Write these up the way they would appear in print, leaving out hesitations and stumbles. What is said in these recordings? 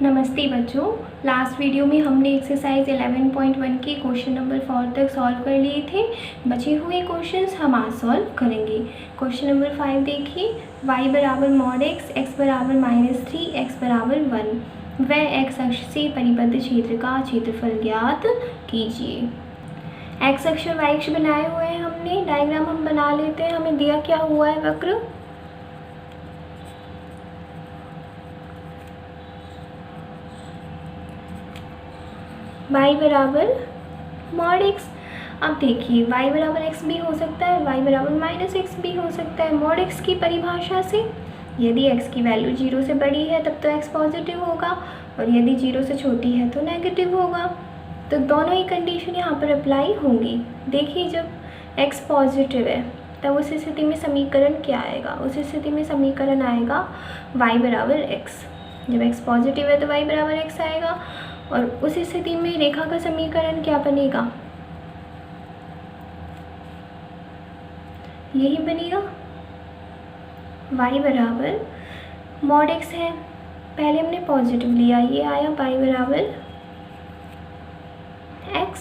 नमस्ते बच्चों। Last video में हमने एक्सरसाइज 11.1 के क्वेश्चन नंबर 4 तक सॉल्व कर लिए थे। बचे हुए क्वेश्चंस हम आज सॉल्व करेंगे। क्वेश्चन नंबर 5 देखिए, y बराबर मॉड x, x बराबर -3, x बराबर 1 व x अक्ष से परिबद्ध क्षेत्र का क्षेत्रफल ज्ञात कीजिए। x अक्ष और y अक्ष बनाए हुए हैं हमने, डायग्राम हम बना लेते हैं। हमें दिया क्या हुआ है वक्र, y बराबर मॉड x। अब देखिए y बराबर x भी हो सकता है, y बराबर -x भी हो सकता है। मॉड x की परिभाषा से यदि x की वैल्यू 0 से बड़ी है तब तो x पॉजिटिव होगा और यदि 0 से छोटी है तो नेगेटिव होगा। तो दोनों ही कंडीशन यहाँ पर अप्लाई होंगी। देखिए जब x पॉजिटिव है तब उस स्थिति में समीकरण क्या आएगा, उस स्थिति में समीकरण आएगा y बराबर x। जब x पॉजिटिव है तो y बराबर x आएगा और उस स्थिति में रेखा का समीकरण क्या बनेगा, यही बनेगा y बराबर मॉड x है, पहले हमने पॉजिटिव लिया, ये आया y बराबर x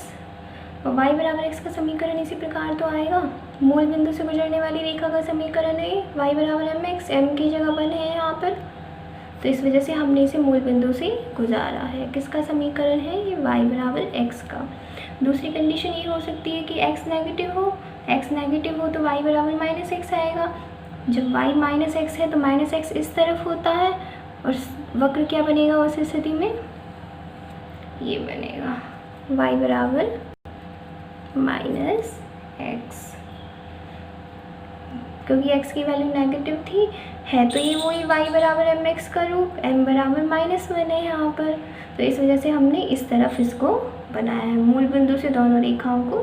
और y बराबर x का समीकरण इसी प्रकार तो आएगा। मूल बिंदु से गुजरने वाली रेखा का समीकरण है y बराबर mx, m की जगह 1 है यहाँ पर, तो इस वजह से हमने इसे मूल बिंदु से गुजारा है। किसका समीकरण है ये, y बराबर x का। दूसरी कंडीशन ये हो सकती है कि x नेगेटिव हो, तो y बराबर -x आएगा। जब y -x है तो -x इस तरफ होता है और वक्र क्या बनेगा उस स्थिति में, ये बनेगा y बराबर -x। क्योंकि x की वैल्यू नेगेटिव थी, है तो ये वही y बराबर mx का रूप, m बराबर -1 है यहाँ पर, तो इस वजह से हमने इस तरफ इसको बनाया है, मूल बिंदु से दोनों रेखाओं को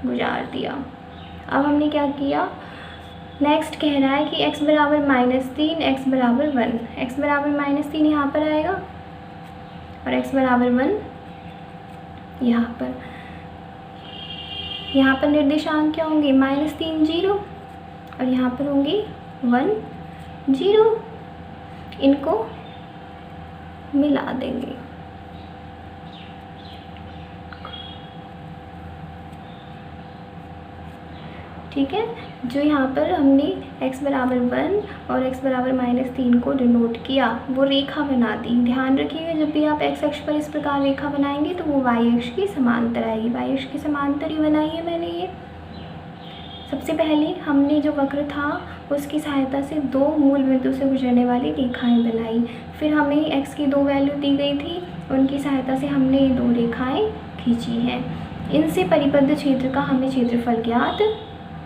गुजार दिया। अब हमने क्या किया, नेक्स्ट कह रहा है कि x बराबर -3, x बराबर 1, x बराबर -3 यहाँ पर आएगा और x बराबर 1 यहाँ पर निर्देशांक क्या होंगे, -3 0 और यहाँ पर होंगी 1 0, इनको मिला देंगे। ठीक है, जो यहाँ पर हमने x बराबर 1 और x बराबर -3 को डिनोट किया, वो रेखा बना दी। ध्यान रखिएगा जब भी आप x अक्ष पर इस प्रकार रेखा बनाएंगे तो वो y अक्ष की समांतर आएगी। y अक्ष की समांतर ही बनाई है मैंने ये। सबसे पहले हमने जो वक्र था उसकी सहायता से दो मूल बिंदु से गुजरने वाली रेखाएं बनाई, फिर हमें x की दो वैल्यू दी गई थी, उनकी सहायता से हमने ये दो रेखाएं खींची हैं। इनसे परिबद्ध क्षेत्र का हमें क्षेत्रफल ज्ञात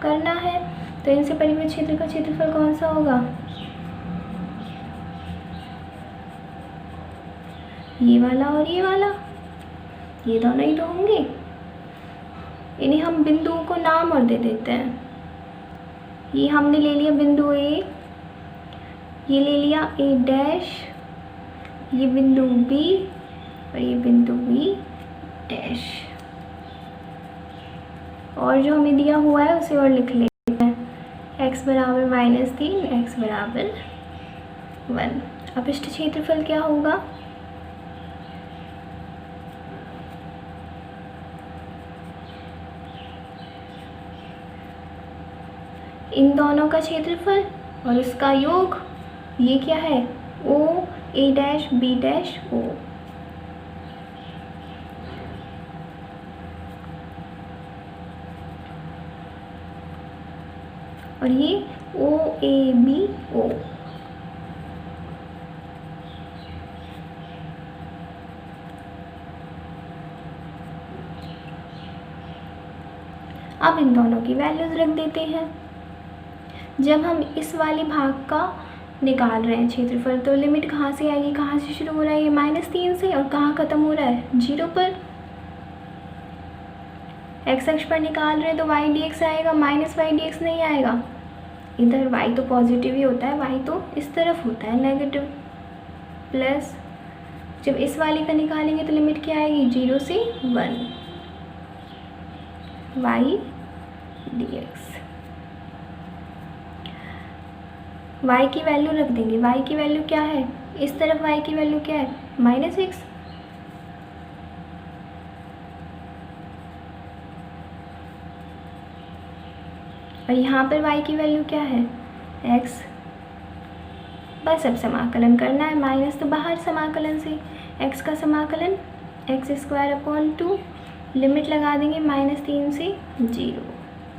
करना है। तो इनसे परिबद्ध क्षेत्र का क्षेत्रफल कौन सा होगा, ये वाला और ये वाला, ये दोनों ही तो होंगे। इन्हें हम बिंदुओं को नाम और दे देते हैं। ये हमने ले लिया बिंदु A, ये ले लिया A डैश, ये बिंदु B और ये बिंदु B डैश, और जो हमें दिया हुआ है उसे और लिख लेते हैं, x बराबर -3, x बराबर 1। अब इष्ट क्षेत्रफल क्या होगा, इन दोनों का क्षेत्रफल और इसका योग, ये क्या है, O A dash B dash O। और ये O A B O। अब इन दोनों की वैल्यूज रख देते हैं। जब हम इस वाले भाग का निकाल रहे हैं क्षेत्रफल, तो लिमिट कहाँ से आएगी, कहाँ से शुरू हो रहा है, ये -3 से, और कहाँ ख़त्म हो रहा है, 0 पर। x अक्ष पर निकाल रहे हैं तो y dx आएगा, -y dx नहीं आएगा। इधर y तो पॉजिटिव ही होता है, y तो इस तरफ होता है नेगेटिव, प्लस जब इस वाले का निकालेंगे तो लिमिट क्या आएगी, 0 से 1 y dx। y की वैल्यू रख देंगे। y की वैल्यू क्या है, इस तरफ y की वैल्यू क्या है -x। और यहाँ पर y की वैल्यू क्या है, x। बस अब समाकलन करना है, माइनस तो बाहर समाकलन से, x का समाकलन x²/2, लिमिट लगा देंगे -3 से 0,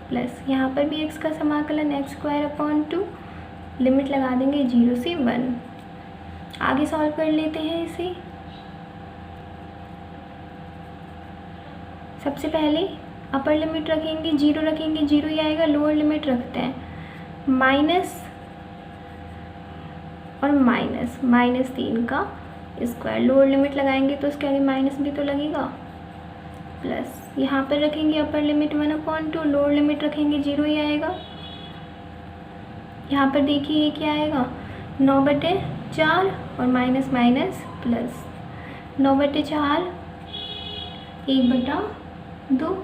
प्लस यहाँ पर भी x का समाकलन x²/2, लिमिट लगा देंगे 0 से 1। आगे सॉल्व कर लेते हैं इसे। सबसे पहले अपर लिमिट रखेंगे, 0 रखेंगे, 0 ही आएगा। लोअर लिमिट रखते हैं, माइनस और -3 का स्क्वायर। लोअर लिमिट लगाएंगे तो उसके आगे माइनस भी तो लगेगा, प्लस यहाँ पर रखेंगे अपर लिमिट 1/2, लोअर लिमिट रखेंगे 0 ही आएगा। यहाँ पर देखिए ये क्या आएगा, 9/4 और माइनस प्लस 9/4 1/2,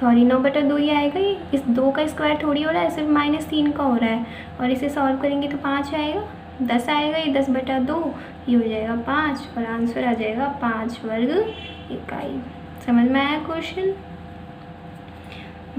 सॉरी 9/2 ही आएगा। ये इस 2 का स्क्वायर थोड़ी हो रहा है, सिर्फ -3 का हो रहा है। और इसे सॉल्व करेंगे तो 5 आएगा, 10 आएगा, ये 10/2 ये हो जाएगा 5 और आंसर आ जाएगा 5 वर्ग इकाई। समझ में आया क्वेश्चन।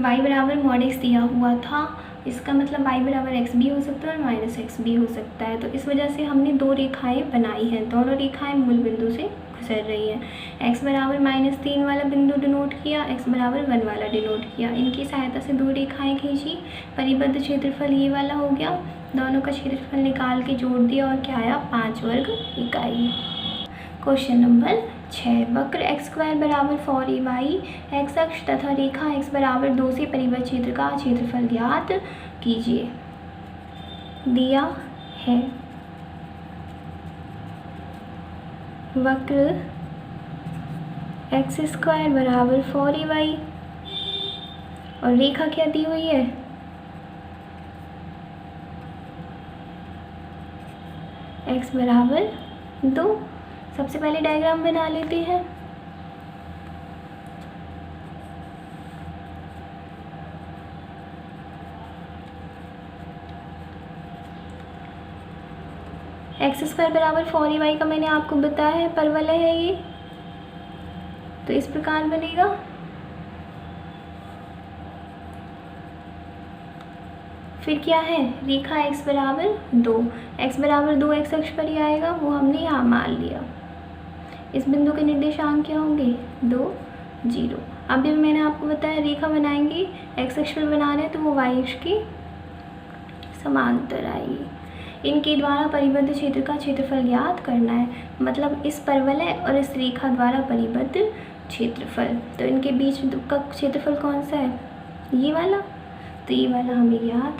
y बराबर mod x दिया हुआ था, इसका मतलब y बराबर x भी हो सकता है और -x भी हो सकता है। तो इस वजह से हमने 2 रेखाएं बनाई हैं, दोनों रेखाएं मूल बिंदु से गुजर रही है। x बराबर -3 वाला बिंदु डिनोट किया, x बराबर 1 वाला डिनोट किया। इनकी सहायता से 2 रेखाएं खींची, परिबद्ध क्षेत्रफल ये वाला हो गया, दोनों का क्षेत्रफल निकाल के जोड़ दिया और क्या आया, 5 वर्ग इकाई। क्वेश्चन नंबर 6, वक्र x² बराबर 4ay, x अक्ष तथा रेखा x बराबर 2 से परिबद्ध क्षेत्र का क्षेत्रफल ज्ञात कीजिए। दिया है वक्र x² बराबर 4ay और रेखा क्या दी हुई है, x बराबर 2। सबसे पहले डायग्राम बना लेते हैं। x² बराबर 4ay का मैंने आपको बताया है, परवलय है ये, तो इस प्रकार बनेगा। फिर क्या है, रेखा x बराबर 2, x बराबर 2 x अक्ष पर ही आएगा, वो हमने यहाँ मान लिया। इस बिंदु के निर्देशांक क्या होंगे, 2, 0। अभी मैंने आपको बताया रेखा बनाएंगे, x अक्ष पर बना रहे हैं तो वो y अक्ष के समांतर आएगी। इनके द्वारा परिबद्ध क्षेत्र का क्षेत्रफल ज्ञात करना है, मतलब इस परवलय और इस रेखा द्वारा परिबद्ध क्षेत्रफल। तो इनके बीच का क्षेत्रफल कौन सा है, ये वाला, तो ये वाला हमें ज्ञात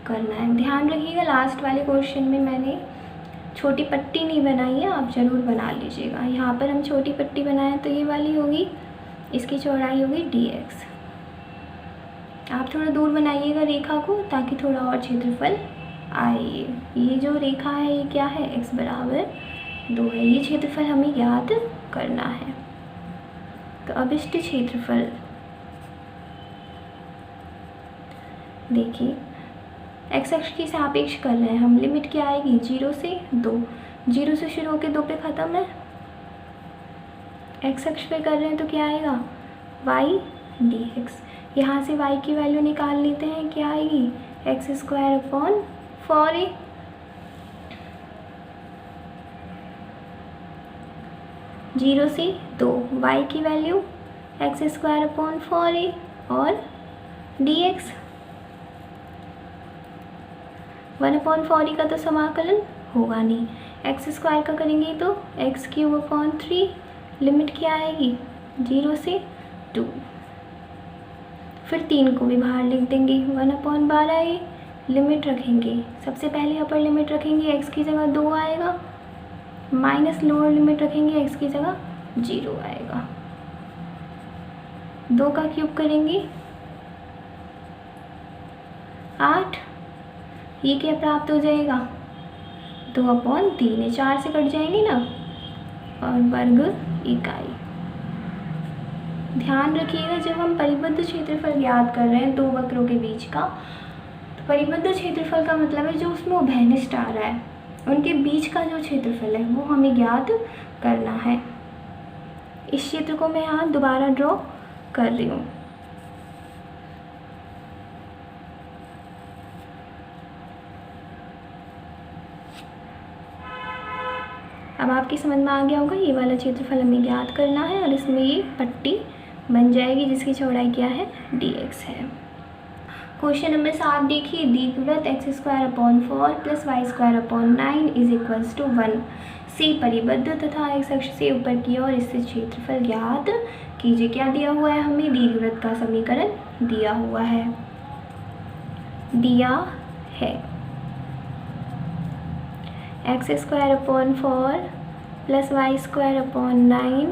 करना है। ध्यान रखिएगा, लास्ट वाले क्वेश्चन में मैंने छोटी पट्टी नहीं बनाई है, आप ज़रूर बना लीजिएगा। यहाँ पर हम छोटी पट्टी बनाएं तो ये वाली होगी, इसकी चौड़ाई होगी dx। आप थोड़ा दूर बनाइएगा रेखा को ताकि थोड़ा और क्षेत्रफल आए। ये जो रेखा है ये क्या है, x बराबर 2 है, ये क्षेत्रफल हमें ज्ञात करना है। तो अभिष्ट क्षेत्रफल देखिए, x अक्ष की सापेक्ष कर रहे हैं हम, लिमिट क्या आएगी, 0 से 2, 0 से शुरू होकर 2 पे ख़त्म है। x अक्ष पे कर रहे हैं तो क्या आएगा, y dx। यहाँ से y की वैल्यू निकाल लेते हैं, क्या आएगी, x²/4a। जीरो से 2, y की वैल्यू x²/4a और dx 1/4 का तो समाकलन होगा नहीं, x² का करेंगे तो x³ 3, लिमिट क्या आएगी, 0 से 2। फिर 3 को भी बाहर लिख देंगे, 1/12a, लिमिट रखेंगे। सबसे पहले अपर लिमिट रखेंगे, x की जगह 2 आएगा, माइनस लोअर लिमिट रखेंगे, x की जगह 0 आएगा। 2 का क्यूब करेंगे 8, ये क्या प्राप्त हो जाएगा, 2/3, 4 से कट जाएंगे ना, और वर्ग इकाई। ध्यान रखिएगा, जब हम परिबद्ध क्षेत्रफल ज्ञात कर रहे हैं 2 वक्रों के बीच का, तो परिबद्ध क्षेत्रफल का मतलब है जो उसमें उभयनिष्ठ आ रहा है। उनके बीच का जो क्षेत्रफल है वो हमें ज्ञात करना है। इस क्षेत्र को मैं यहाँ दोबारा ड्रॉ कर रही हूँ। अब आपकी समझ में आ गया होगा, ये वाला क्षेत्रफल हमें ज्ञात करना है और इसमें ये पट्टी बन जाएगी जिसकी चौड़ाई क्या है, dx है। क्वेश्चन नंबर 7 देखिए, दीर्घवृत्त x² plus y² 9 is equals to 1 से परिबद्ध तथा x अक्ष से ऊपर की ओर इससे क्षेत्रफल ज्ञात कीजिए। क्या दिया हुआ है हमें, दीर्घवृत्त का समीकरण दिया हुआ है, x² plus y² 9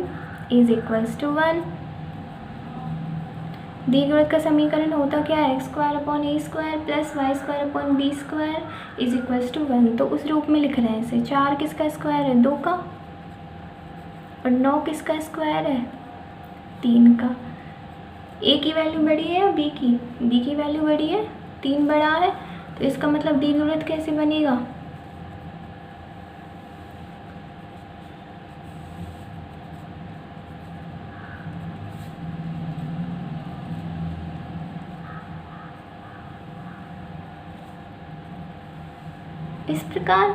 is equals to 1। दीर्घवृत्त का समीकरण होता क्या है, x² plus y² is equals to 1। तो उस रूप में लिख रहे हैं इसे। 4 किसका स्क्वायर है, 2 का, और 9 किसका स्क्वायर है, 3 का। a की वैल्यू बड़ी है या b की, b की वैल्यू बड़ी है, 3 बड़ा है, तो इसका मतलब दीर्घवृत्त कैसे बनेगा, इस प्रकार,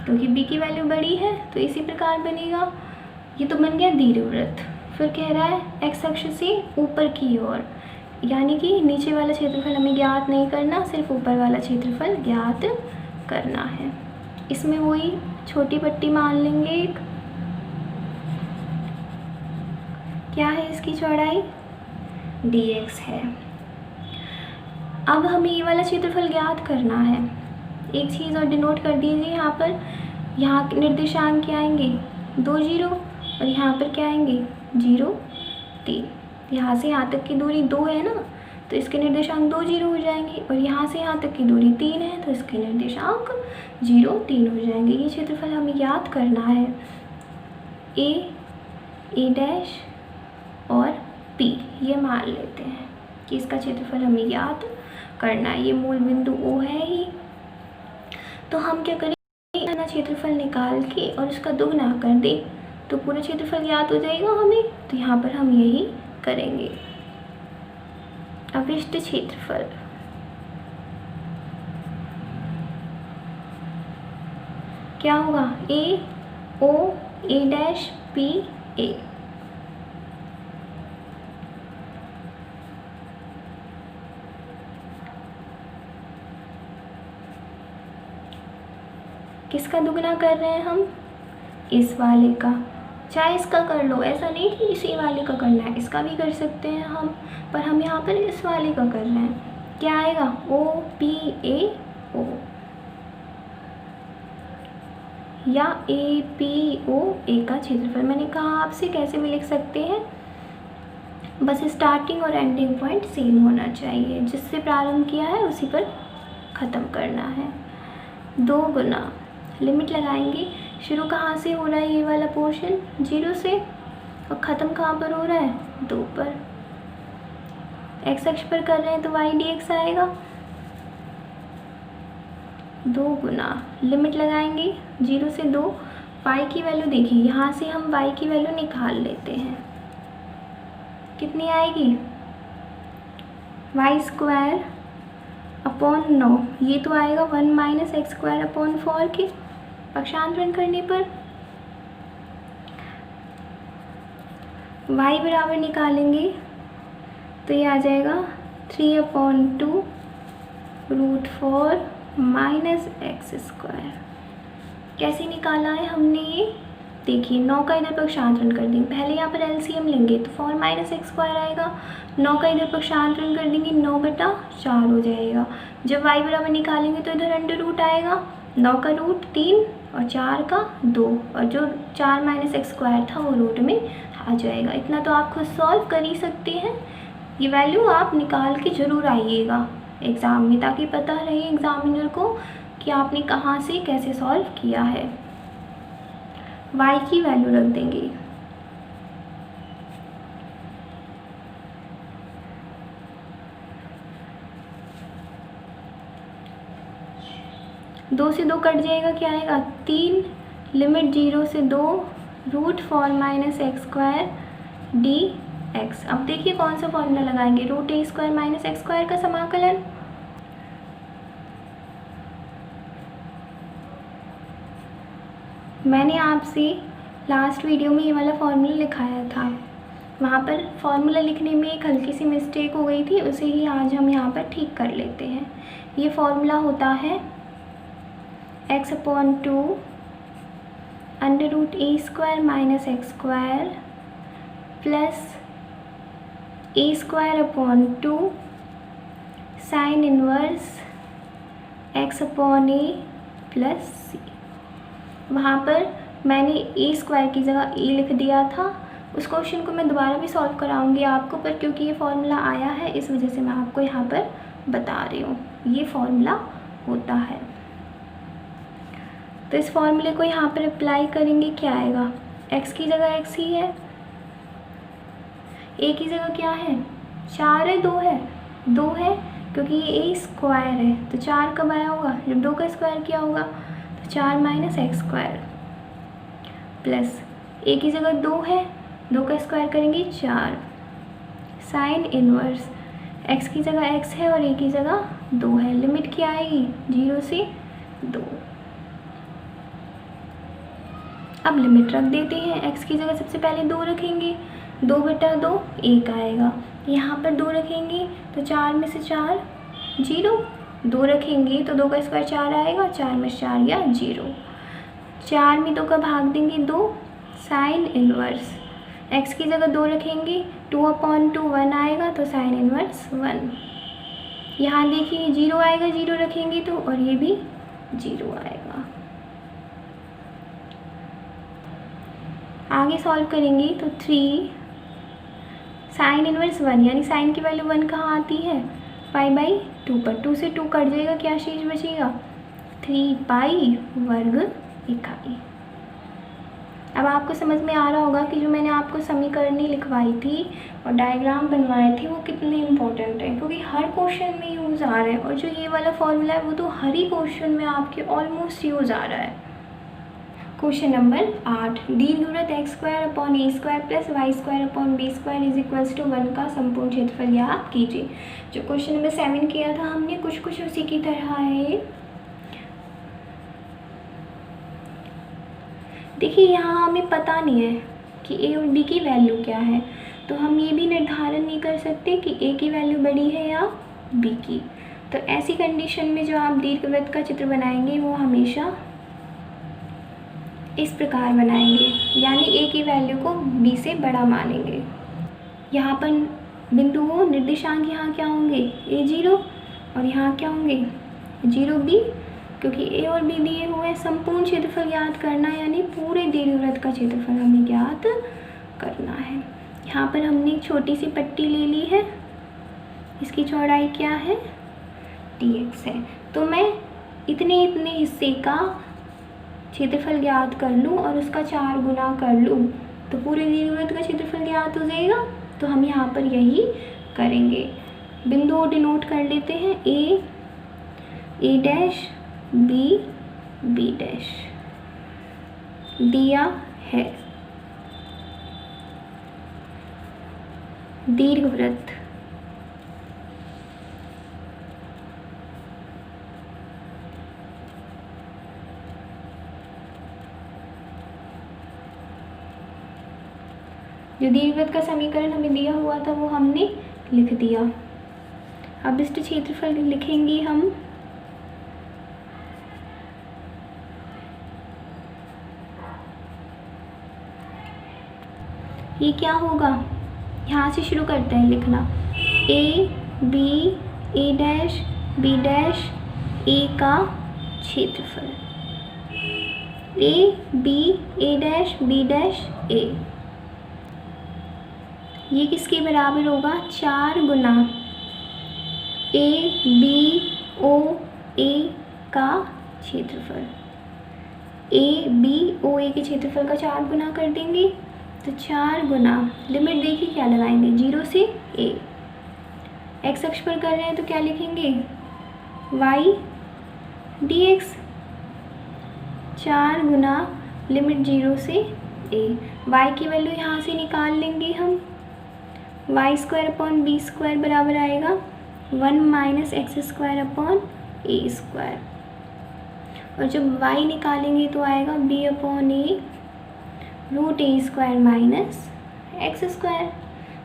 क्योंकि b की वैल्यू बड़ी है तो इसी प्रकार बनेगा। ये तो बन गया दीर्घवृत्त। फिर कह रहा है x अक्ष से ऊपर की ओर, यानी कि नीचे वाला क्षेत्रफल हमें ज्ञात नहीं करना, सिर्फ ऊपर वाला क्षेत्रफल ज्ञात करना है। इसमें वही छोटी पट्टी मान लेंगे एक, क्या है इसकी चौड़ाई, dx है। अब हमें ये वाला क्षेत्रफल ज्ञात करना है। एक चीज़ और डिनोट कर दीजिए, यहाँ पर, यहाँ निर्देशांक क्या आएंगे, 2 0, और यहाँ पर क्या आएंगे, 0 3। यहाँ से यहाँ तक की दूरी 2 है ना, तो इसके निर्देशांक 2 0 हो जाएंगे, और यहाँ से यहाँ तक की दूरी 3 है तो इसके निर्देशांक 0 3 हो जाएंगे। ये क्षेत्रफल हमें याद करना है, a डैश और p, ये मान लेते हैं कि इसका क्षेत्रफल हमें याद करना है। ये मूल बिंदु O है ही, तो हम क्या करेंगे, इतना क्षेत्रफल निकाल के और उसका दुगना कर दें तो पूरा क्षेत्रफल याद हो जाएगा हमें। तो यहाँ पर हम यही करेंगे। अवशिष्ट क्षेत्रफल, क्या होगा, a डैश p a। किसका दुगना कर रहे हैं हम, इस वाले का। चाहे इसका कर लो, ऐसा नहीं कि इसी वाले का करना है, इसका भी कर सकते हैं हम, पर हम यहाँ पर इस वाले का कर रहे हैं। क्या आएगा, OPAO या APOA का क्षेत्रफल। मैंने कहा आपसे कैसे भी लिख सकते हैं, बस स्टार्टिंग और एंडिंग पॉइंट सेम होना चाहिए, जिससे प्रारंभ किया है उसी पर ख़त्म करना है। 2 गुना, लिमिट लगाएंगे, शुरू कहाँ से हो रहा है ये वाला पोर्शन, 0 से, और ख़त्म कहाँ पर हो रहा है, 2 पर। x अक्ष पर कर रहे हैं तो y dx आएगा। 2 गुना, लिमिट लगाएंगे 0 से 2, y की वैल्यू देखिए, यहाँ से हम y की वैल्यू निकाल लेते हैं, कितनी आएगी, y² अपॉन 9, ये तो आएगा 1 माइनस x² अपॉन 4 के पक्षांतरण करने पर। y बराबर निकालेंगे तो ये आ जाएगा 3/2 √4 माइनस x²। कैसे निकाला है हमने ये, देखिए 9 का इधर पक्षांतरण कर देंगे, पहले यहाँ पर एलसीएम लेंगे तो 4 माइनस x² आएगा, 9 का इधर पक्षांतरण कर देंगे, 9/4 हो जाएगा। जब y बराबर निकालेंगे तो इधर अंडर रूट आएगा, 9 का रूट 3 और 4 का 2, और जो 4 माइनस x² था वो रूट में आ जाएगा। इतना तो आप खुद सॉल्व कर ही सकते हैं। ये वैल्यू आप निकाल के ज़रूर आइएगा एग्ज़ाम में, ताकि पता रहे एग्जामिनर को कि आपने कहाँ से कैसे सॉल्व किया है। y की वैल्यू रख देंगे, 2 से 2 कट जाएगा, क्या आएगा 3, लिमिट 0 से 2 √4 - x²dx। अब देखिए कौन सा फॉर्मूला लगाएंगे, √a² - x² का समाकलन। मैंने आपसे लास्ट वीडियो में ये वाला फॉर्मूला लिखाया था, वहाँ पर फॉर्मूला लिखने में एक हल्की सी मिस्टेक हो गई थी, उसे ही आज हम यहाँ पर ठीक कर लेते हैं। ये फॉर्मूला होता है x/2 √a² - x² plus a²/2 sin inverse x/a plus c। वहाँ पर मैंने a² की जगह a लिख दिया था। उस क्वेश्चन को मैं दोबारा भी सॉल्व कराऊंगी आपको, पर क्योंकि ये फॉर्मूला आया है इस वजह से मैं आपको यहाँ पर बता रही हूँ, ये फॉर्मूला होता है। तो इस फॉर्मूले को यहाँ पर अप्लाई करेंगे, क्या आएगा, x की जगह x ही है, a की जगह क्या है 4 है, 2 है क्योंकि ये a² है, तो 4 कब आया होगा, जब 2 का स्क्वायर किया होगा, तो 4 - x² प्लस a की जगह 2 है, 2 का स्क्वायर करेंगे 4 साइन इनवर्स x की जगह x है और a की जगह 2 है, लिमिट क्या आएगी 0 से 2। अब लिमिट रख देते हैं, x की जगह सबसे पहले 2 रखेंगे, 2/2 1 आएगा, यहाँ पर 2 रखेंगे तो 4 में से 4 0, 2 रखेंगे तो 2 का स्क्वायर 4 आएगा, 4 में 4 या 0, 4 में 2 का भाग देंगे 2 साइन इनवर्स x की जगह 2 रखेंगे 2/2 1 आएगा, तो साइन इनवर्स 1। यहाँ देखिए 0 आएगा, 0 रखेंगे तो, और ये भी 0 आएगा। आगे सॉल्व करेंगे तो 3 साइन इनवर्स 1, यानी साइन की वैल्यू 1 कहाँ आती है π/2 पर, 2 से 2 कट जाएगा, क्या शेष बचेगा 3π² इकाई। अब आपको समझ में आ रहा होगा कि जो मैंने आपको समीकरणी लिखवाई थी और डायग्राम बनवाए थे वो कितने इंपॉर्टेंट हैं, क्योंकि हर क्वेश्चन में यूज़ आ रहे हैं, और जो ये वाला फॉर्मूला है वो तो हर ही क्वेश्चन में आपके ऑलमोस्ट यूज़ आ रहा है। क्वेश्चन नंबर 8, दीर्घवृत्त x² + a² + y² = 1 का संपूर्ण क्षेत्रफल ज्ञात कीजिए। जो क्वेश्चन नंबर 7 किया था हमने, कुछ उसी की तरह है। देखिए यहाँ हमें पता नहीं है कि a और b की वैल्यू क्या है, तो हम ये भी निर्धारण नहीं कर सकते कि a की वैल्यू बड़ी है या b की। तो ऐसी कंडीशन में जो आप दीर्घवृत्त का चित्र बनाएंगे वो हमेशा इस प्रकार बनाएंगे, यानी a की वैल्यू को b से बड़ा मानेंगे। यहाँ पर बिंदुओं निर्देशांक यहाँ क्या होंगे a0 और यहाँ क्या होंगे 0b, क्योंकि a और b दिए हुए हैं। संपूर्ण क्षेत्रफल ज्ञात करना है, यानी पूरे दीर्घवृत्त का क्षेत्रफल हमें ज्ञात करना है। यहाँ पर हमने एक छोटी सी पट्टी ले ली है, इसकी चौड़ाई क्या है dx है, तो मैं इतने हिस्से का क्षेत्रफल ज्ञात कर लूँ और उसका 4 गुना कर लूँ तो पूरे दीर्घवृत्त का क्षेत्रफल ज्ञात हो जाएगा। तो हम यहाँ पर यही करेंगे। बिंदु डिनोट कर लेते हैं, a डैश b डैश दिया है। दीर्घवृत्त जो दीर्घवृत्त का समीकरण हमें दिया हुआ था वो हमने लिख दिया। अब इष्ट क्षेत्रफल लिखेंगे हम। ये क्या होगा, यहाँ से शुरू करते हैं लिखना, a dash b dash a का क्षेत्रफल, a dash b dash a, ये किसके बराबर होगा 4 गुना ABOA का क्षेत्रफल। ABOA के क्षेत्रफल का 4 गुना कर देंगे तो 4 गुना, लिमिट देखिए क्या लगाएंगे 0 से a, x अक्ष पर कर रहे हैं तो क्या लिखेंगे y dx, 4 गुना लिमिट 0 से a। y की वैल्यू यहाँ से निकाल लेंगे हम। Y square upon B square बराबर आएगा 1 minus X square upon A square, और जब y निकालेंगे तो आएगा b upon A root A square minus X square.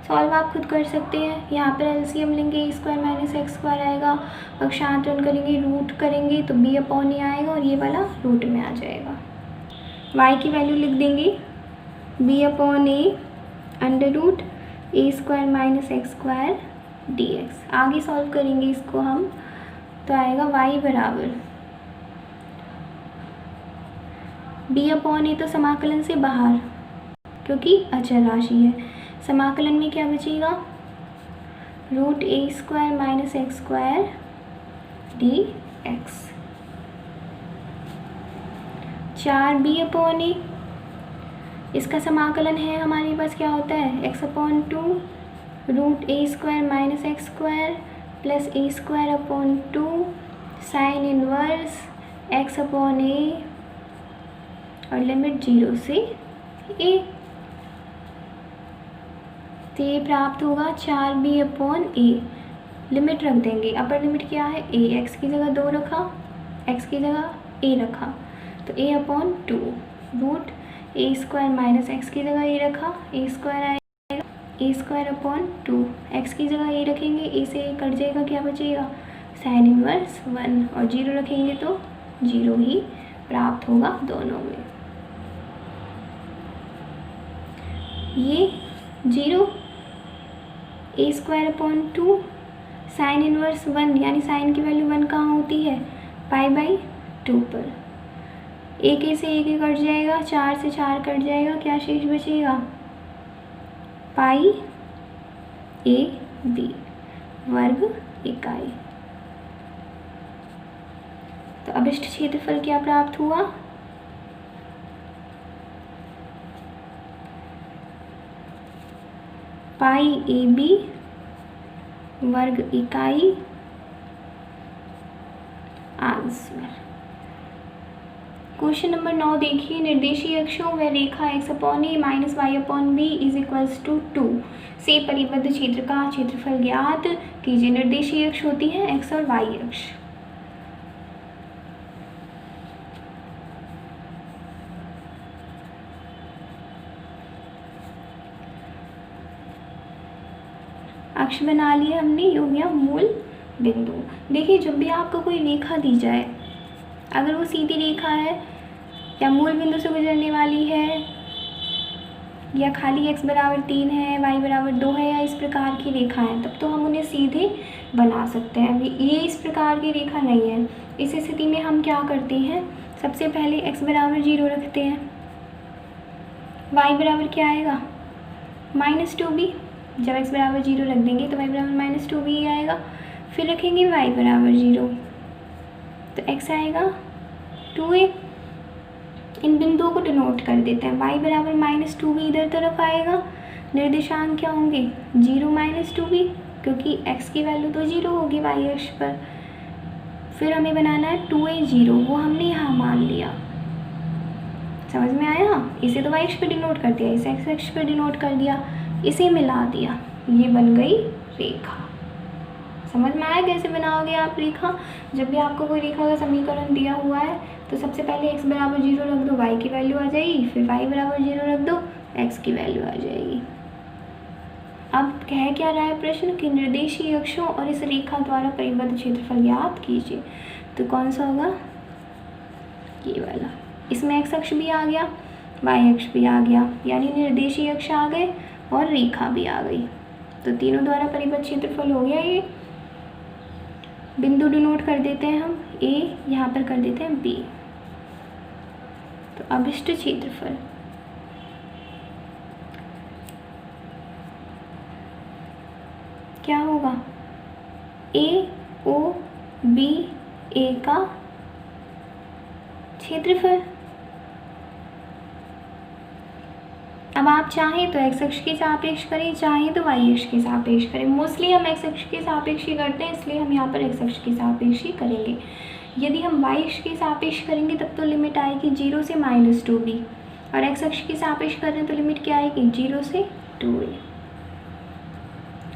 Solve आप खुद कर सकते हैं। यहाँ पर एलसीएम लेंगे, A square minus X square आएगा, पक्षांतरण करेंगे, रूट करेंगे तो b अपॉन ए आएगा और ये वाला रूट में आ जाएगा। y की वैल्यू लिख देंगे b upon A under root A square minus X square D X. आगे सॉल्व करेंगे इसको हम, तो आएगा y बराबर b अपॉन ए, तो समाकलन से बाहर क्योंकि अचर राशि है, समाकलन में क्या बचेगा root A square minus X square D X. 4b upon A, इसका समाकलन है हमारे पास क्या होता है x upon 2 root A square minus X square plus A square upon 2 sine inverse x upon A और लिमिट 0 से a। तो ये प्राप्त होगा 4b अपॉन ए। लिमिट रख देंगे, अपर लिमिट क्या है a, x की जगह 2 रखा, x की जगह a रखा, तो a upon 2 root A square minus x की जगह ए रखा, ए स्क्वायर आएगा ए स्क्वायर अपॉन 2, एक्स की जगह ए रखेंगे, ए से ए कट जाएगा, क्या बचेगा साइन इनवर्स 1, और 0 रखेंगे तो 0 ही प्राप्त होगा दोनों में। ये 0 ए स्क्वायर अपॉन 2 साइन इनवर्स 1, यानी साइन की वैल्यू 1 कहाँ होती है पाई बाई 2 पर। एक ए से एक कट जाएगा, 4 से 4 कट जाएगा, क्या शेष बचेगा पाई ए बी वर्ग इकाई। तो अभिष्ट क्षेत्रफल क्या प्राप्त हुआ पाई ए बी वर्ग इकाई आंसर। क्वेश्चन नंबर 9 देखिए, निर्देशीय अक्षों व रेखा x upon a minus y upon b is equals to 2 से परिबद्ध क्षेत्र का क्षेत्रफल ज्ञात कीजिए। निर्देशीय अक्ष होती है x और y अक्ष। अक्ष बना लिया हमने, ये हो गया मूल बिंदु। देखिए जब भी आपको कोई रेखा दी जाए, अगर वो सीधी रेखा है या मूल बिंदु से गुजरने वाली है या खाली x बराबर 3 है y बराबर 2 है या इस प्रकार की रेखा है, तब तो हम उन्हें सीधे बना सकते हैं। ये इस प्रकार की रेखा नहीं है, इस स्थिति में हम क्या करते हैं, सबसे पहले x बराबर 0 रखते हैं, y बराबर क्या आएगा -2b। जब x बराबर 0 रख देंगे तो y बराबर -2b आएगा। फिर रखेंगे y बराबर 0 तो x आएगा 2a। इन बिंदुओं को डिनोट कर देते हैं। y बराबर -2b इधर तरफ आएगा, निर्देशांक क्या होंगे 0 -2b, क्योंकि x की वैल्यू तो 0 होगी y अक्ष पर। फिर हमें बनाना है 2a 0, वो हमने यहाँ मान लिया। समझ में आया, इसे तो y अक्ष पर डिनोट कर दिया, इसे x अक्ष पर डिनोट कर दिया, इसे मिला दिया, ये बन गई रेखा। समझ में आया कैसे बनाओगे आप रेखा। जब भी आपको कोई रेखा का समीकरण दिया हुआ है तो सबसे पहले x बराबर 0 रख दो, y की वैल्यू आ जाएगी, फिर y बराबर 0 रख दो, x की वैल्यू आ जाएगी। अब कह क्या रहा है प्रश्न कि निर्देशीय अक्षों और इस रेखा द्वारा परिबद्ध क्षेत्रफल ज्ञात कीजिए। तो कौन सा होगा ये वाला। इसमें x अक्ष भी आ गया, y अक्ष भी आ गया, यानी निर्देशीय अक्ष आ गए और रेखा भी आ गई। तो तीनों द्वारा परिबद्ध क्षेत्रफल हो गया। ये बिंदु डिनोट कर देते हैं हम, a यहाँ पर कर देते हैं b। तो अभिष्ट क्षेत्रफल क्या होगा a o b a का क्षेत्रफल। अब आप चाहें तो x अक्ष के सापेक्ष करें, चाहें तो y अक्ष के सापेक्ष करें। मोस्टली हम x अक्ष के सापेक्ष ही करते हैं, इसलिए हम यहाँ पर x अक्ष के सापेक्ष ही करेंगे। यदि हम y अक्ष के सापेक्ष करेंगे तब तो लिमिट आएगी 0 से -2b, और x अक्ष के सापेक्ष कर रहे हैं तो लिमिट क्या आएगी 0 से 2a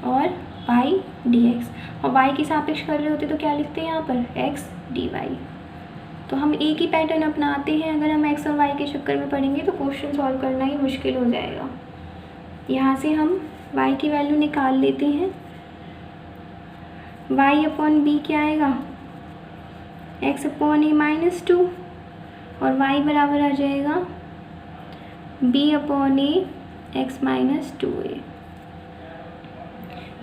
और y dx, और y के सापेक्ष कर रहे होते तो क्या लिखते हैं यहाँ पर x dy। तो हम एक ही पैटर्न अपनाते हैं, अगर हम x और y के चक्कर में पड़ेंगे तो क्वेश्चन सॉल्व करना ही मुश्किल हो जाएगा। यहाँ से हम y की वैल्यू निकाल लेते हैं, y/b क्या आएगा x/a-2 और y बराबर आ जाएगा b/a x-2a।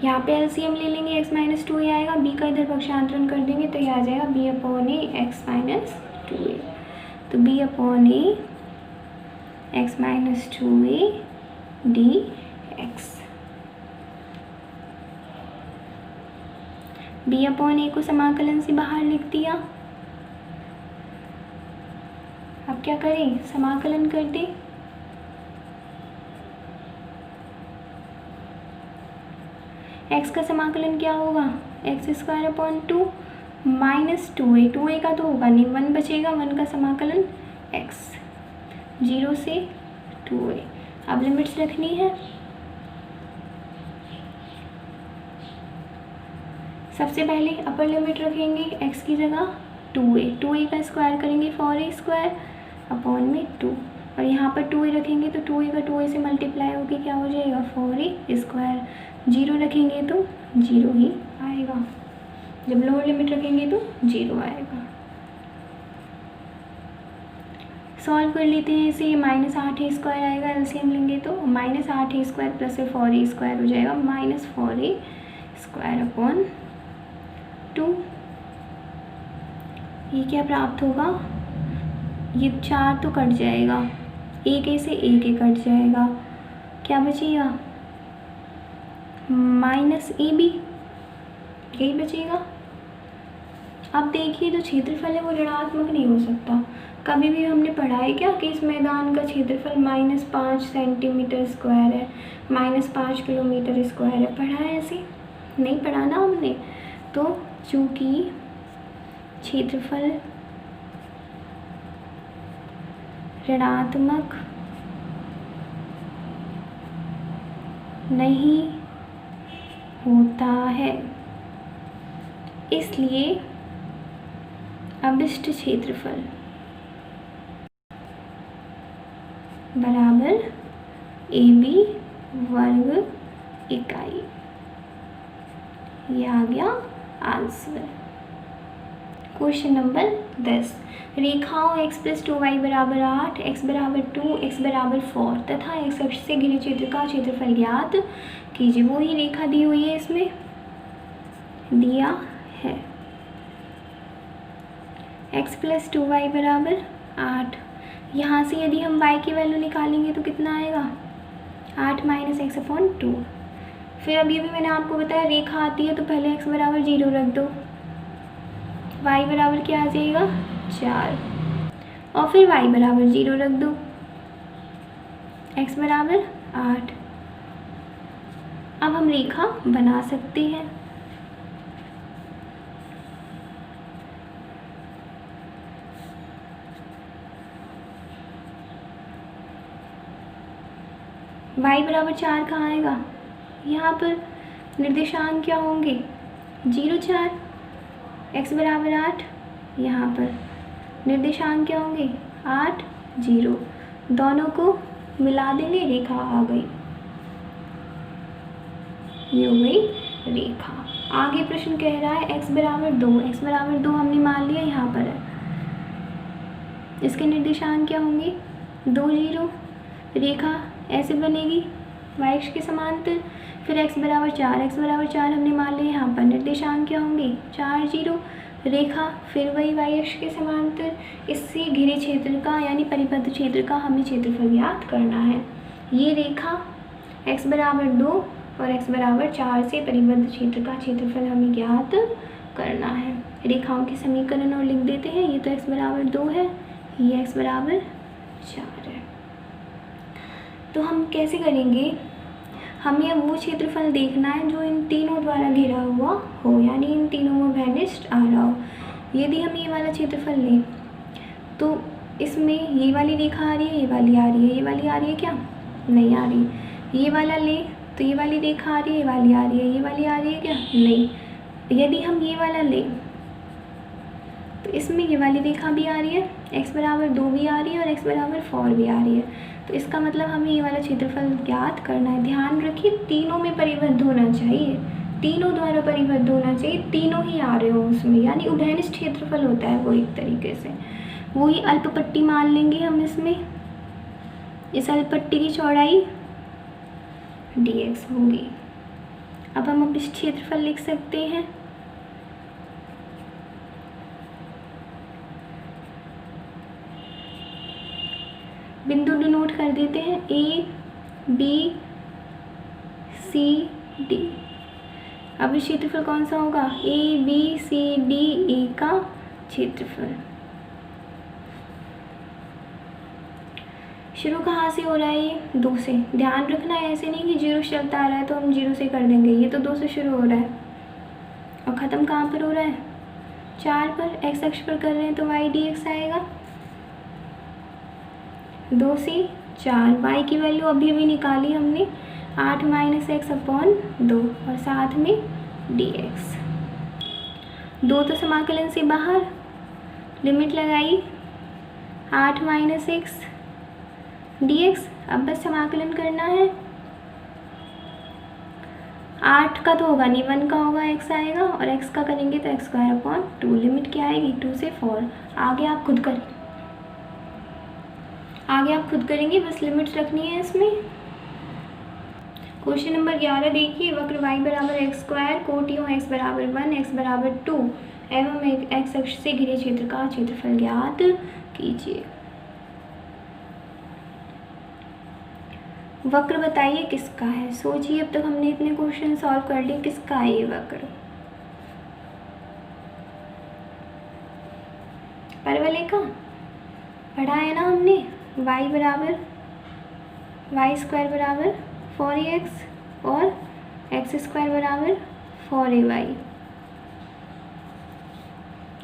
यहाँ पे एलसीएम ले लेंगे, x-2a आएगा, b का इधर पक्षांतरण कर देंगे तो ये आ जाएगा b/a x-2a। तो b/a x-2a dx। b/a को समाकलन से बाहर लिख दिया। अब क्या करें, समाकलन कर दें। x का समाकलन क्या होगा x² माइनस 2a, 2a का तो होगा नहीं, 1 बचेगा, 1 का समाकलन x 0 से 2a। अब लिमिट्स रखनी है। सबसे पहले अपर लिमिट रखेंगे x की जगह 2a, 2a का स्क्वायर करेंगे 4a² अपॉन में 2, और यहाँ पर 2a रखेंगे तो 2a का 2a से मल्टीप्लाई होकर क्या हो जाएगा 4a²। 0 रखेंगे तो 0 ही आएगा, जब लोअर लिमिट रखेंगे तो 0 आएगा। सॉल्व कर लेते हैं इसे, -8a² आएगा, एलसीएम लेंगे तो -8a² प्लस 4a² हो जाएगा -4a² अपॉन 2। ये क्या प्राप्त होगा, ये 4 तो कट जाएगा, 1a से 1a कट जाएगा, क्या बचेगा -ab, यही बचेगा। अब देखिए जो क्षेत्रफल है वो ऋणात्मक नहीं हो सकता। कभी भी हमने पढ़ा है क्या कि इस मैदान का क्षेत्रफल -5 सेंटीमीटर स्क्वायर है, -5 किलोमीटर स्क्वायर है, पढ़ा है ऐसे? नहीं पढ़ा ना हमने। तो चूँकि क्षेत्रफल ऋणात्मक नहीं होता है, इसलिए अभिष्ट क्षेत्रफल बराबर AB वर्ग इकाई। ये आ गया आंसर। क्वेश्चन नंबर 10, रेखाओं x + 2y बराबर 8, x बराबर 2, x बराबर 4 तथा x अक्ष से घिरे क्षेत्र का क्षेत्रफल ज्ञात कीजिए। वो ही रेखा दी हुई है, इसमें दिया है x + 2y बराबर 8। यहाँ से यदि हम y की वैल्यू निकालेंगे तो कितना आएगा 8 - x/2। फिर अब ये भी मैंने आपको बताया रेखा आती है तो पहले x बराबर 0 रख दो, y बराबर क्या आ जाएगा 4, और फिर y बराबर 0 रख दो, x बराबर 8। अब हम रेखा बना सकते हैं। y बराबर 4 कहाँ आएगा, यहाँ पर निर्देशांक क्या होंगे 0 4, x बराबर 8, यहाँ पर निर्देशांक क्या होंगे 8 0, दोनों को मिला देंगे, रेखा आ गई, ये हो गई रेखा। आगे प्रश्न कह रहा है x बराबर 2, x बराबर 2 हमने मान लिया यहाँ पर है, इसके निर्देशांक क्या होंगे 2 0, रेखा ऐसे बनेगी y अक्ष के समांतर। फिर x बराबर 4, x बराबर 4 हमने मान लिया यहाँ पर, निर्देशांक क्या होंगे 4 0, रेखा फिर वही y अक्ष के समांतर। इससे घिरे क्षेत्र का यानी परिबद्ध क्षेत्र का हमें क्षेत्रफल ज्ञात करना है। ये रेखा x बराबर 2 और x बराबर 4 से परिबद्ध क्षेत्र का क्षेत्रफल हमें ज्ञात करना है। रेखाओं के समीकरण और लिख देते हैं। ये तो x बराबर 2 है, ये x बराबर 4 है। तो हम कैसे करेंगे, हमें अब वो क्षेत्रफल देखना है जो इन तीनों द्वारा घिरा हुआ हो, यानी इन तीनों में वैनिस्ट आ रहा हो। यदि हम ये वाला क्षेत्रफल लें तो इसमें ये वाली रेखा आ रही है, ये वाली आ रही है, ये वाली आ रही है क्या? नहीं आ रही। ये वाला ले तो ये वाली रेखा आ रही है, ये वाली आ रही है, ये वाली आ रही है क्या? नहीं। यदि हम ये वाला लें तो इसमें ये वाली रेखा भी आ रही है, x बराबर 2 भी आ रही है और x बराबर 4 भी आ रही है। तो इसका मतलब हमें ये वाला क्षेत्रफल ज्ञात करना है। ध्यान रखिए तीनों में परिबद्ध होना चाहिए, तीनों द्वारा परिबद्ध होना चाहिए, तीनों ही आ रहे हो उसमें, यानी उभयनिष्ठ क्षेत्रफल होता है वो एक तरीके से। वही अल्प पट्टी मान लेंगे हम इसमें, इस अल्प पट्टी की चौड़ाई dx होगी। अब हम इस क्षेत्रफल लिख सकते हैं, बिंदु डिनोट कर देते हैं A B C D। अब इस क्षेत्रफल कौन सा होगा? A B C D A का क्षेत्रफल। शुरू कहाँ से हो रहा है? ये 2 से। ध्यान रखना है ऐसे नहीं कि 0 चलता आ रहा है तो हम 0 से कर देंगे, ये तो 2 से शुरू हो रहा है और ख़त्म कहाँ पर हो रहा है? 4 पर। x अक्ष पर कर रहे हैं तो y dx आएगा 2 से 4। y की वैल्यू अभी अभी निकाली हमने 8 - x/2 और साथ में dx। 2 तो समाकलन से बाहर, लिमिट लगाई 8 - x dx। अब बस समाकलन करना है, 8 का तो होगा नहीं, 1 का होगा, x आएगा और x का करेंगे तो x²/2। लिमिट क्या आएगी? 2 से 4। आगे आप खुद करेंगे, बस लिमिट्स रखनी है इसमें। क्वेश्चन नंबर 11 देखिए, वक्र y बराबर x², कोटियों x बराबर 1, x बराबर 2 एवं x अक्ष से घिरे क्षेत्र का क्षेत्रफल ज्ञात कीजिए। वक्र बताइए किसका है? सोचिए, अब तक हमने इतने क्वेश्चन सॉल्व कर लिए, किसका है ये वक्र? परवलय का पढ़ा है ना हमने। y बराबर y² बराबर 4ax और x² बराबर 4ay।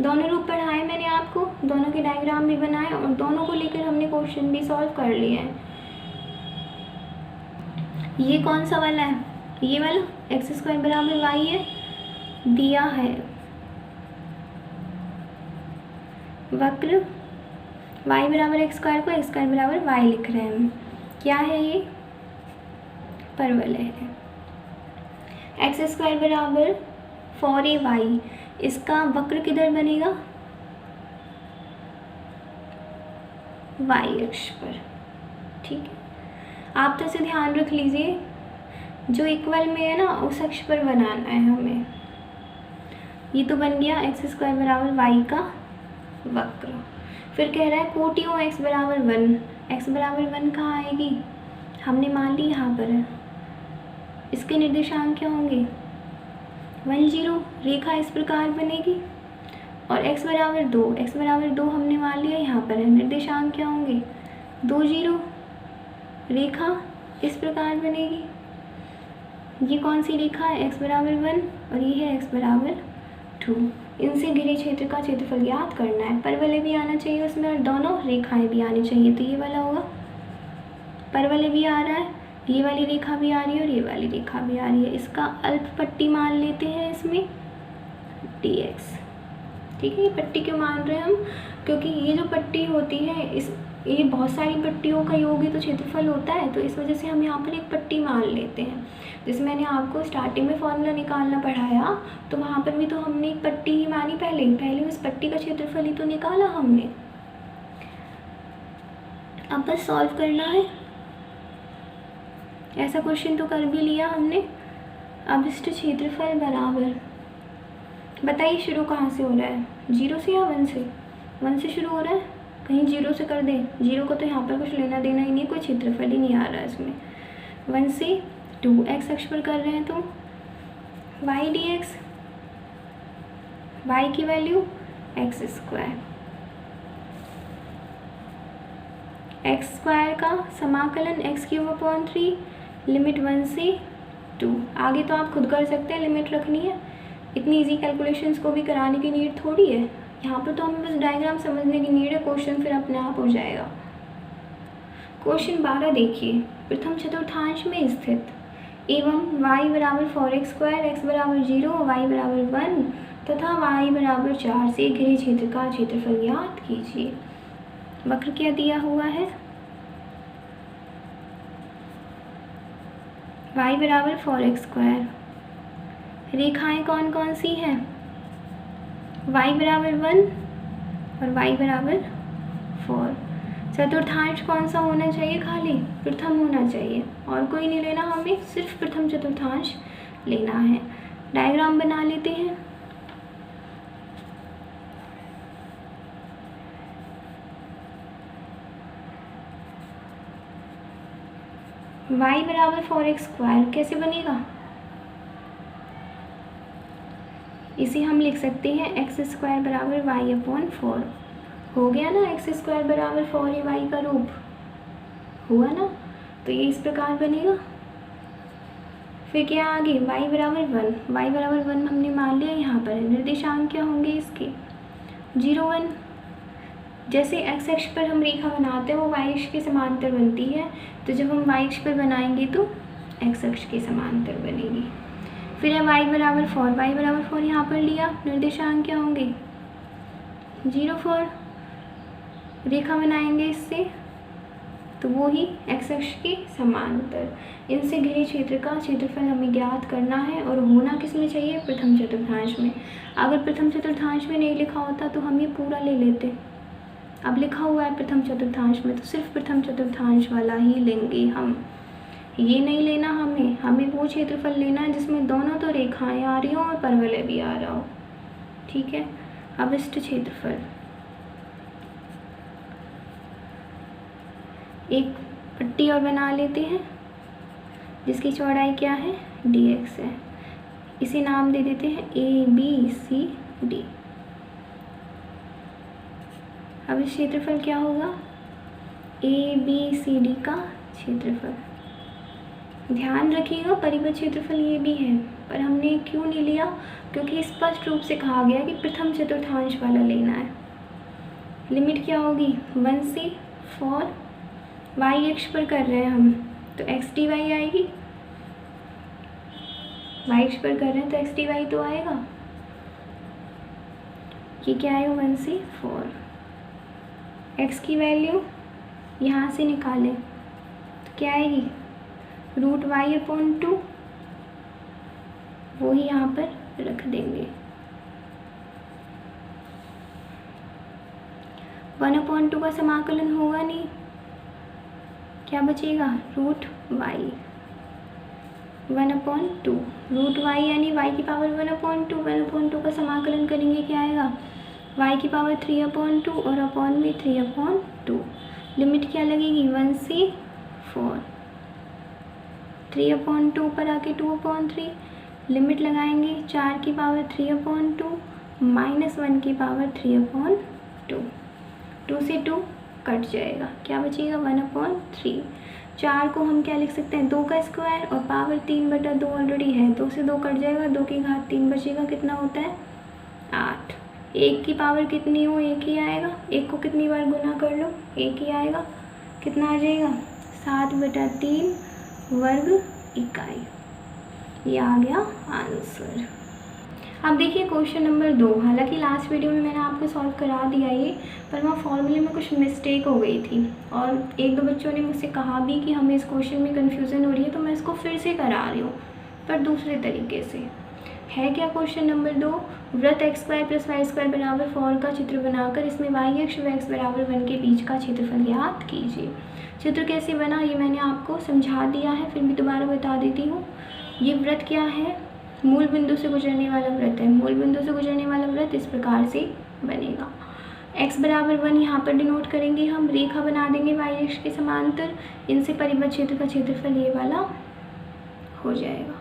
दोनों रूप पढ़ाए मैंने आपको, दोनों के डायग्राम भी बनाए और दोनों को लेकर हमने क्वेश्चन भी सॉल्व कर लिए हैं। ये कौन सा वाला है? ये वाला x² बराबर y है, दिया है वक्र y बराबर x² को x² बराबर y लिख रहे हैं हम। क्या है ये? परवलय है। x² बराबर 4ay, इसका वक्र किधर बनेगा? y अक्ष पर। ठीक है, आप तो इसे ध्यान रख लीजिए, जो इक्वल में है ना उस अक्ष पर बनाना है हमें। ये तो बन गया x² बराबर y का वक्र। फिर कह रहा है कोटियों x बराबर 1, x बराबर 1 कहाँ आएगी? हमने मान ली यहाँ पर है। इसके निर्देशांक क्या होंगे? 1 0। रेखा इस प्रकार बनेगी और x बराबर 2 हमने मान लिया यहाँ पर है। निर्देशांक क्या होंगे? 2 0। रेखा इस प्रकार बनेगी। ये कौन सी रेखा है? x बराबर 1 और ये है x बराबर 2। इनसे घिरे क्षेत्र का क्षेत्रफल ज्ञात करना है। परवलय भी आना चाहिए उसमें और दोनों रेखाएं भी आनी चाहिए। तो ये वाला होगा, परवलय भी आ रहा है, ये वाली रेखा भी आ रही है और ये वाली रेखा भी आ रही है। इसका अल्प पट्टी मान लेते हैं इसमें dx। ठीक है, ये पट्टी क्यों मान रहे हैं हम? क्योंकि ये जो पट्टी होती है ये बहुत सारी पट्टियों का योग ही तो क्षेत्रफल होता है, तो इस वजह से हम यहाँ पर एक पट्टी मान लेते हैं। जैसे मैंने आपको स्टार्टिंग में फॉर्मूला निकालना पढ़ाया तो वहाँ पर भी तो हमने एक पट्टी ही मानी, पहले उस पट्टी का क्षेत्रफल ही तो निकाला हमने। अब बस सॉल्व करना है। ऐसा क्वेश्चन तो कर भी लिया हमने। अभिष्ट क्षेत्रफल बराबर, बताइए शुरू कहाँ से हो रहा है? 0 से या 1 से? 1 से शुरू हो रहा है, कहीं 0 से कर दें। 0 को तो यहाँ पर कुछ लेना देना ही नहीं, कोई क्षेत्रफल ही नहीं आ रहा है इसमें। 1 से 2 x अक्ष पर कर रहे हैं तो y dx, y की वैल्यू x², x² का समाकलन x³/3, लिमिट 1 से 2। आगे तो आप खुद कर सकते हैं, लिमिट रखनी है। इतनी इजी कैलकुलेशंस को भी कराने की नीड थोड़ी है, यहाँ पर तो हमें बस डायग्राम समझने की नीड है, क्वेश्चन फिर अपने आप हो जाएगा। क्वेश्चन 12 देखिए, प्रथम चतुर्थांश में स्थित एवं y बराबर 4x², x बराबर 0, y बराबर 1 तथा y बराबर 4 से घिरे क्षेत्र का क्षेत्रफल ज्ञात कीजिए। वक्र क्या दिया हुआ है, y बराबर 4x², रेखाएं कौन कौन सी हैं, y बराबर 1 और y बराबर 4। चतुर्थांश कौन सा होना चाहिए, खाली प्रथम होना चाहिए, और कोई नहीं लेना, हमें सिर्फ प्रथम चतुर्थांश लेना है। डायग्राम बना लेते हैं। y बराबर 4x² कैसे बनेगा, इसे हम लिख सकते हैं x² बराबर y/4। हो गया ना, x² बराबर 4y का रूप हुआ ना, तो ये इस प्रकार बनेगा। फिर क्या आगे, y बराबर 1 हमने मान लिया यहाँ पर। निर्देशांक क्या होंगे इसके, 0 1। जैसे x अक्ष पर हम रेखा बनाते हैं वो y अक्ष के समांतर बनती है, तो जब हम y अक्ष पर बनाएंगे तो x अक्ष के समांतर बनेगी। फिर है y बराबर 4 यहाँ पर लिया, निर्देशांक क्या होंगे, 0 4। रेखा बनाएंगे इससे तो वो ही x अक्ष के समांतर। इनसे घिरे क्षेत्र का क्षेत्रफल हमें ज्ञात करना है, और होना किस में चाहिए, प्रथम चतुर्थांश में। अगर प्रथम चतुर्थांश में नहीं लिखा होता तो हम ये पूरा ले लेते, अब लिखा हुआ है प्रथम चतुर्थांश में तो सिर्फ प्रथम चतुर्थांश वाला ही लेंगे हम। ये नहीं लेना, हमें वो क्षेत्रफल लेना है जिसमें दोनों तो रेखाएं आ रही हो और परवलय भी आ रहा हो। ठीक है, अभिष्ट क्षेत्रफल, एक पट्टी और बना लेते हैं जिसकी चौड़ाई क्या है, dx है। इसे नाम दे देते हैं ABCD। अब इस क्षेत्रफल क्या होगा, ABCD का क्षेत्रफल। ध्यान रखिएगा परिबद्ध क्षेत्रफल ये भी है, पर हमने क्यों नहीं लिया, क्योंकि स्पष्ट रूप से कहा गया कि प्रथम चतुर्थांश वाला लेना है। लिमिट क्या होगी, 1 से 4, y अक्ष पर कर रहे हैं हम तो x dy आएगी, y अक्ष पर कर रहे हैं तो x dy तो आएगा। ये क्या आएगा, 1 से 4। x की वैल्यू यहाँ से निकालें तो क्या आएगी, √y/2, वो ही यहाँ पर रख देंगे। 1/2 का समाकलन होगा नहीं, क्या बचेगा, √y 1/2, √y यानी y की पावर 1/2 का समाकलन करेंगे क्या आएगा, y की पावर 3/2 और अपॉन में 3/2। लिमिट क्या लगेगी, 1 से 4, 3/2 पर आके 2/3। लिमिट लगाएंगे 4 की पावर 3/2 माइनस 1 की पावर 3/2, 2 से 2 कट जाएगा, क्या बचेगा, 1/3। 4 को हम क्या लिख सकते हैं, 2 का स्क्वायर, और पावर 3/2 ऑलरेडी है, 2 से 2 कट जाएगा, 2 की घात 3 बचेगा, कितना होता है 8। 1 की पावर कितनी हो, 1 ही आएगा, 1 को कितनी बार गुना कर लो, 1 ही आएगा, कितना आ जाएगा, 7/3 वर्ग इकाई। ये आ गया आंसर। अब देखिए क्वेश्चन नंबर 2, हालांकि लास्ट वीडियो में मैंने आपको सॉल्व करा दिया ये, पर वहाँ फॉर्मूले में कुछ मिस्टेक हो गई थी, और 1-2 बच्चों ने मुझसे कहा भी कि हमें इस क्वेश्चन में कन्फ्यूज़न हो रही है, तो मैं इसको फिर से करा रही हूँ, पर दूसरे तरीके से। है क्या क्वेश्चन नंबर 2, वृत्त x² + y² बराबर 4 का चित्र बनाकर इसमें y अक्ष व x बराबर 1 के बीच का क्षेत्रफल ज्ञात कीजिए। चित्र कैसे बना ये मैंने आपको समझा दिया है, फिर भी दोबारा बता देती हूँ। ये वृत्त क्या है, मूल बिंदु से गुजरने वाला वृत्त है। मूल बिंदु से गुजरने वाला वृत्त इस प्रकार से बनेगा। x बराबर 1 यहाँ पर डिनोट करेंगे हम, रेखा बना देंगे y अक्ष के समांतर, इनसे परिबद्ध क्षेत्र का क्षेत्रफल ये वाला हो जाएगा।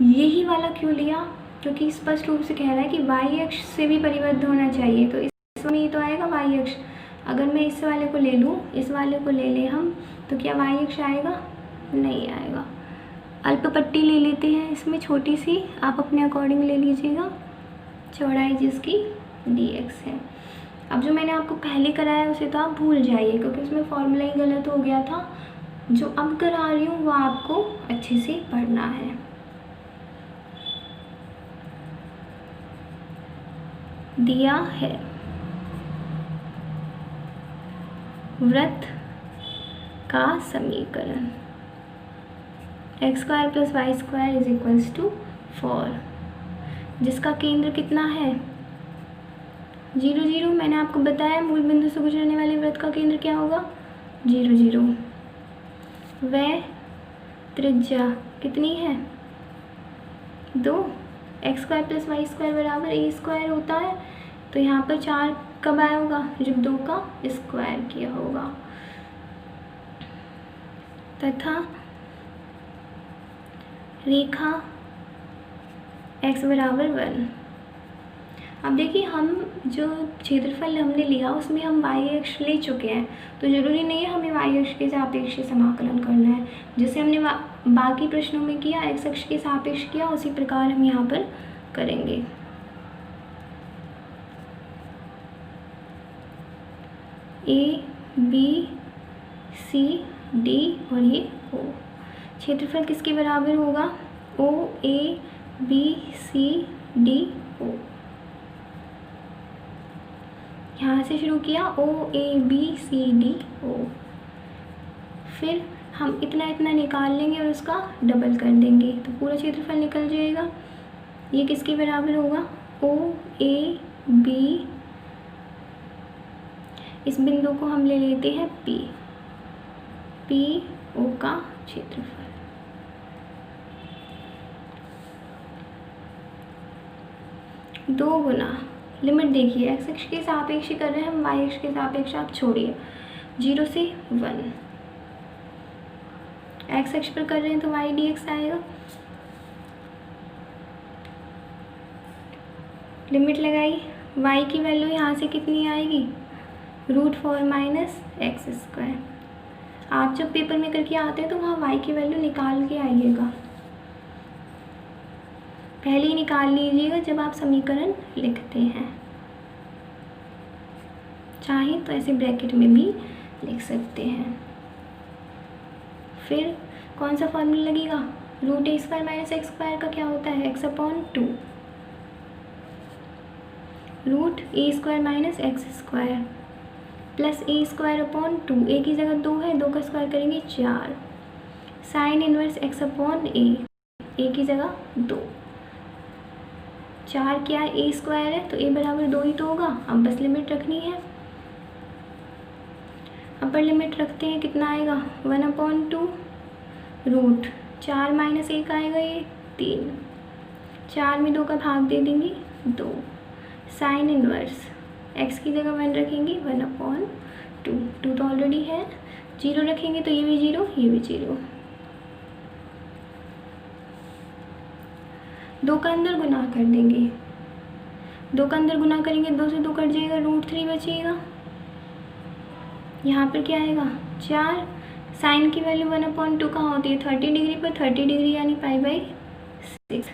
यही वाला क्यों लिया, क्योंकि स्पष्ट रूप से कह रहा है कि y अक्ष से भी परिबद्ध होना चाहिए, तो इसमें ये तो आएगा y अक्ष। अगर मैं इस वाले को ले लूँ, इस वाले को ले लें हम, तो क्या y अक्ष आएगा, नहीं आएगा। अल्प पट्टी ले लेते हैं इसमें छोटी सी, आप अपने अकॉर्डिंग ले लीजिएगा, चौड़ाई जिसकी dx है। अब जो मैंने आपको पहले कराया उसे तो आप भूल जाइए, क्योंकि उसमें फॉर्मूला ही गलत हो गया था। जो अब करा रही हूँ वो आपको अच्छे से पढ़ना है। दिया है वृत्त का समीकरण x² + y² = 4, जिसका केंद्र कितना है 0, 0। मैंने आपको बताया मूल बिंदु से गुजरने वाले वृत्त का केंद्र क्या होगा 0, 0। वह त्रिज्या कितनी है 2, x² + y² = a² होता है, तो यहाँ पर 4 कब आया होगा जब 2 का स्क्वायर किया होगा। तथा रेखा x = 1। अब देखिए हम जो क्षेत्रफल हमने लिया उसमें हम y अक्ष ले चुके हैं, तो ज़रूरी नहीं है हमें y अक्ष के सापेक्ष समाकलन करना है। जैसे हमने बाकी प्रश्नों में किया x अक्ष के सापेक्ष किया, उसी प्रकार हम यहाँ पर करेंगे। A B C D और ये O, क्षेत्रफल किसके बराबर होगा O A B C D O। यहाँ से शुरू किया O A B C D O, फिर हम इतना इतना निकाल लेंगे और उसका डबल कर देंगे तो पूरा क्षेत्रफल निकल जाएगा। ये किसके बराबर होगा O A B, इस बिंदु को हम ले लेते हैं P, P O का क्षेत्रफल। दो गुना लिमिट देखिए x अक्ष के सापेक्ष कर रहे हैं हम, y अक्ष के सापेक्ष आप छोड़िए, 0 से 1। x अक्ष पर कर रहे हैं तो y dx आएगा। लिमिट लगाई, y की वैल्यू यहाँ से कितनी आएगी √4 - x²। आप जब पेपर में करके आते हैं तो वहाँ y की वैल्यू निकाल के आइएगा, पहले ही निकाल लीजिएगा जब आप समीकरण लिखते हैं। चाहे तो ऐसे ब्रैकेट में भी लिख सकते हैं। फिर कौन सा फॉर्मूला लगेगा √a² - x² का क्या होता है x/2, √a² - x² plus a²/2, a की जगह 2 है, 2 का स्क्वायर करेंगे 4, sin इनवर्स x/a, a की जगह 2, 4 क्या है a² है तो a बराबर 2 ही तो होगा। अब बस लिमिट रखनी है, अपर लिमिट रखते हैं, कितना आएगा 1/2, √4 - 1 आएगा ये 3, 4 में 2 का भाग दे देंगे 2, साइन इनवर्स x की जगह 1 रखेंगे 1/2, 2 तो ऑलरेडी है, 0 रखेंगे तो ये भी 0 ये भी 0, 2 का अंदर गुना कर देंगे, 2 का अंदर गुना करेंगे 2 से 2 कट जाएगा, √3 बचेगा। यहाँ पर क्या आएगा 4, साइन की वैल्यू 1/2 कहाँ होती है 30 डिग्री पर, 30 डिग्री यानी π/6,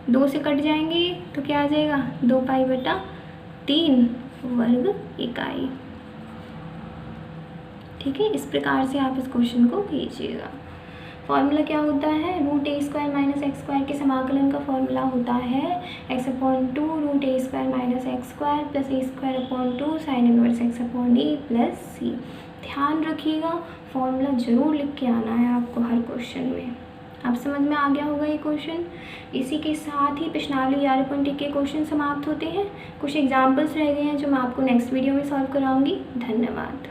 2 से कट जाएंगे तो क्या आ जाएगा 2π/3 वर्ग इकाई। ठीक है, इस प्रकार से आप इस क्वेश्चन को कीजिएगा। फॉर्मूला क्या होता है √a² - x² के समाकलन का फॉर्मूला होता है x/2 √a² - x² plus a²/2 sine inverse x/a plus c। ध्यान रखिएगा फॉर्मूला ज़रूर लिख के आना है आपको हर क्वेश्चन में। आप समझ में आ गया होगा ये क्वेश्चन। इसी के साथ ही प्रश्नावली 11.1 के क्वेश्चन समाप्त होते हैं। कुछ एग्जाम्पल्स रह गए हैं जो मैं आपको नेक्स्ट वीडियो में सॉल्व कराऊंगी। धन्यवाद।